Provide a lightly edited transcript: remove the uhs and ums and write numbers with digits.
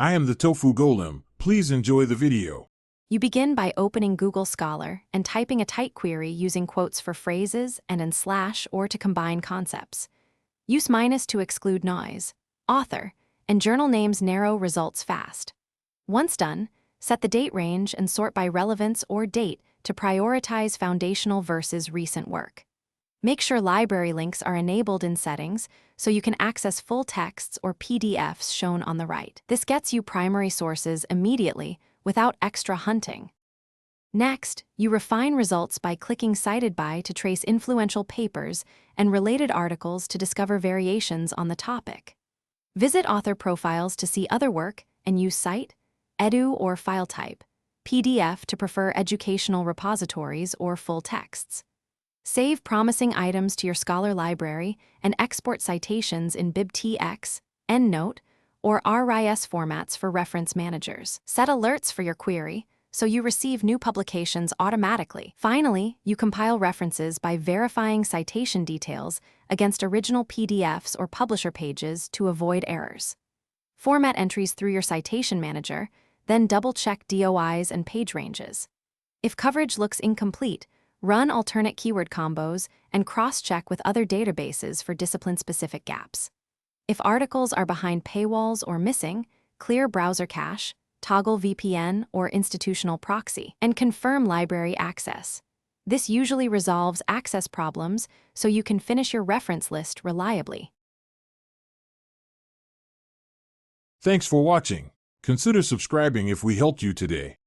I am the Tofu Golem. Please enjoy the video. You begin by opening Google Scholar and typing a tight query using quotes for phrases and in slash or to combine concepts. Use minus to exclude noise, author, and journal names narrow results fast. Once done, set the date range and sort by relevance or date to prioritize foundational versus recent work. Make sure library links are enabled in settings so you can access full texts or PDFs shown on the right. This gets you primary sources immediately without extra hunting. Next, you refine results by clicking Cited By to trace influential papers and related articles to discover variations on the topic. Visit author profiles to see other work and use Cite, Edu or file type, PDF to prefer educational repositories or full texts. Save promising items to your Scholar library and export citations in BibTX, EndNote, or RIS formats for reference managers. Set alerts for your query so you receive new publications automatically. Finally, you compile references by verifying citation details against original PDFs or publisher pages to avoid errors. Format entries through your citation manager, then double-check DOIs and page ranges. If coverage looks incomplete, run alternate keyword combos and cross-check with other databases for discipline-specific gaps. If articles are behind paywalls or missing, clear browser cache, toggle VPN or institutional proxy, and confirm library access. This usually resolves access problems so you can finish your reference list reliably. Thanks for watching. Consider subscribing if we helped you today.